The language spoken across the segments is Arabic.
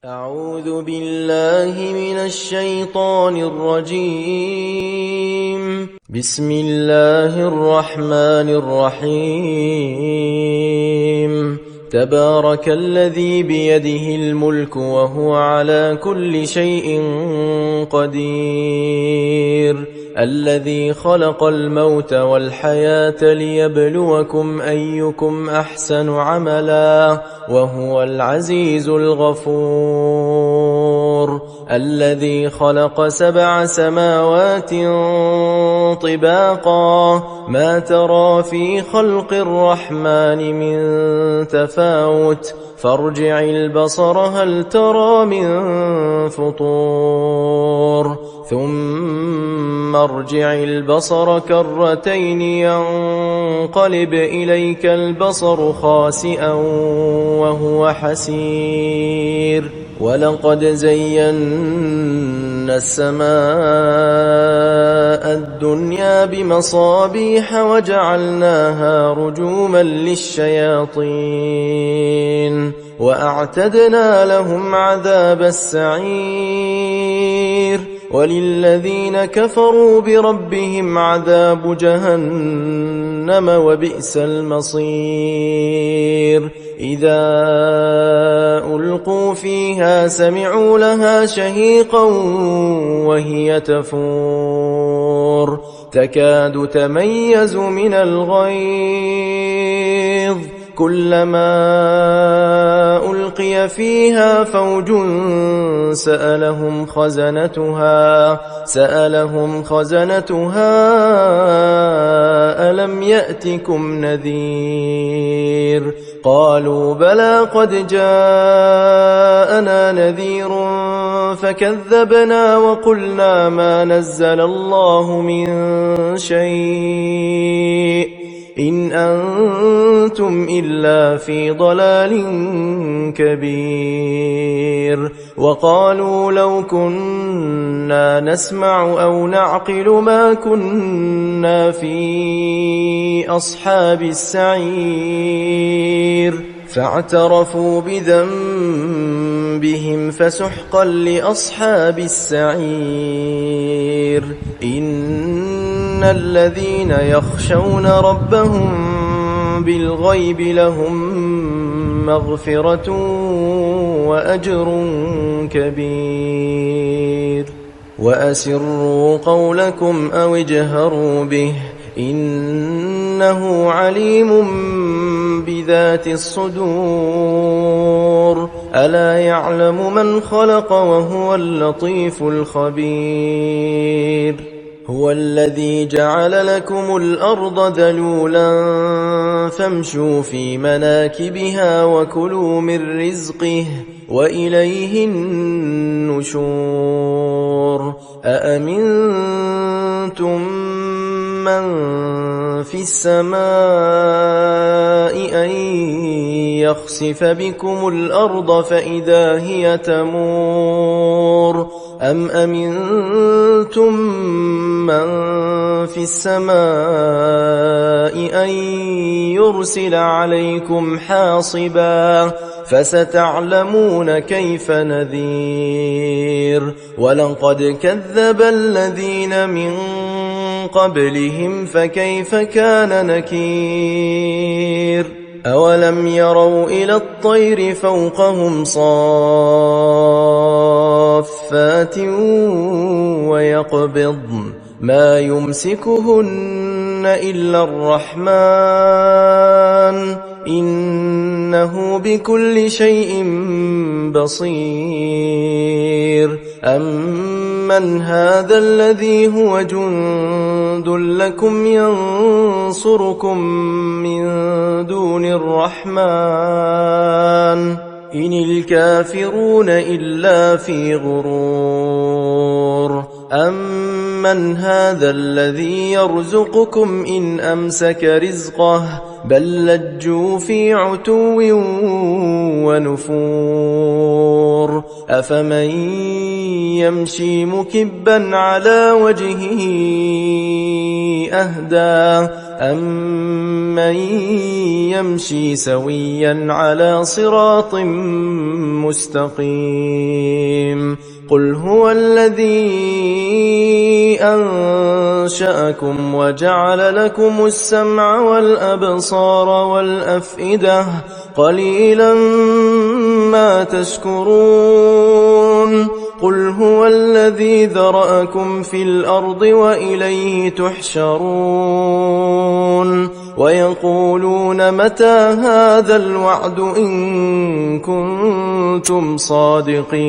أعوذ بالله من الشيطان الرجيم. بسم الله الرحمن الرحيم. تبارك الذي بيده الملك وهو على كل شيء قدير. الذي خلق الموت والحياة ليبلوكم أيكم أحسن عملا وهو العزيز الغفور. الذي خلق 7 سماوات طباقا ما ترى في خلق الرحمن من تفاوت فارجع البصر هل ترى من فطور ثم ارجع البصر كرتين ينقلب إليك البصر خاسئا وهو حسير. ولقد زينا السماء الدنيا بمصابيح وجعلناها رجوما للشياطين وأعتدنا لهم عذاب السعير. وللذين كفروا بربهم عذاب جهنم وبئس المصير. إذا ألقوا فيها سمعوا لها شهيقا وهي تفور تكاد تميز من الغيظ كلما ألقي فيها فوج سألهم خزنتها ألم يأتكم نذير قالوا بلى قد جاءنا نذير فكذبنا وقلنا ما نزل الله من شيء إن أنتم إلا في ضلال كبير. وقالوا لو كنا نسمع أو نعقل ما كنا في أصحاب السعير فاعترفوا بذنبهم فسحقا لأصحاب السعير. إن الذين يخشون ربهم بالغيب لهم مغفرة وأجر كبير. وأسروا قولكم أو اجهروا به إنه عليم بذات الصدور. ألا يعلم من خلق وهو اللطيف الخبير. هو الذي جعل لكم الأرض ذلولا فامشوا في مناكبها وكلوا من رزقه وإليه النشور. أأمنتم من في السماء أن يخسف بكم الأرض فإذا هي تمور أم أمنتم من في السماء أن يرسل عليكم حاصبا فستعلمون كيف نذير. ولقد كذب الذين من قبلهم فكيف كان نكير. أولم يروا إلى الطير فوقهم صافات ويقبضن ما يمسكهن إلا الرحمن إنه بكل شيء بصير. أمن هذا الذي هو جند لكم ينصركم من دون الرحمن إن الكافرون إلا في غرور. أمن هذا الذي يرزقكم إن أمسك رزقه بل لجوا في عتو ونفور. أفمن يمشي مكبا على وجهه أهدى أَمَّن يَمْشِي سَوِيًّا عَلَى صِرَاطٍ مُّسْتَقِيمٍ قُلْ هُوَ الَّذِي أَنشَأَكُمْ وَجَعَلَ لَكُمُ السَّمْعَ وَالْأَبْصَارَ وَالْأَفْئِدَةَ قَلِيلًا مَّا تَشْكُرُونَ قُلْ هُوَ الَّذِي ذَرَأَكُمْ فِي الْأَرْضِ وَإِلَيْهِ تُحْشَرُونَ وَيَقُولُونَ مَتَىٰ هَٰذَا الْوَعْدُ إِن كُنتُمْ صَادِقِينَ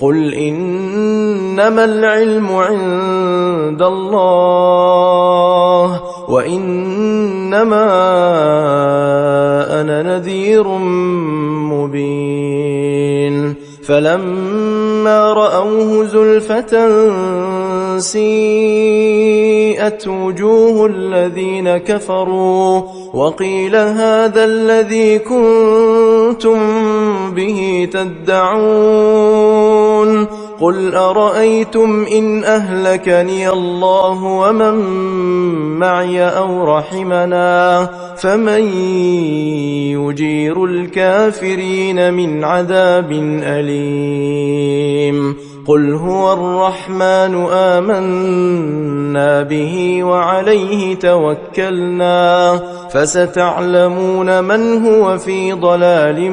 قُلْ إِنَّمَا الْعِلْمُ عِندَ اللَّهِ وَإِنَّمَا أَنَا نَذِيرٌ مُّبِينٌ فَلَمَّا رَأَوْهُ زُلْفَةً سِيئَتْ وُجُوهُ الَّذِينَ كَفَرُوا وَقِيلَ هَٰذَا الَّذِي كُنتُم بِهِ تَدَّعُونَ قُلْ أَرَأَيْتُمْ إِنْ أَهْلَكَنِيَ اللَّهُ وَمَن مَّعِيَ أَوْ رَحِمَنَا فَمَن يُجِيرُ الْكَافِرِينَ مِنْ عَذَابٍ أَلِيمٍ قُلْ هُوَ الرَّحْمَٰنُ آمَنَّا بِهِ وَعَلَيْهِ تَوَكَّلْنَا فَسَتَعْلَمُونَ مَنْ هُوَ فِي ضَلَالٍ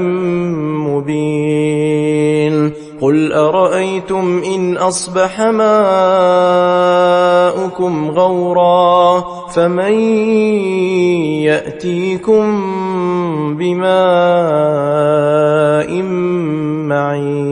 مُّبِينٍ قُلْ أَرَأَيْتُمْ إِنْ أَصْبَحَ مَاؤُكُمْ غَوْرًا فَمَن يَأْتِيكُم بِمَاءٍ مَّعِينٍ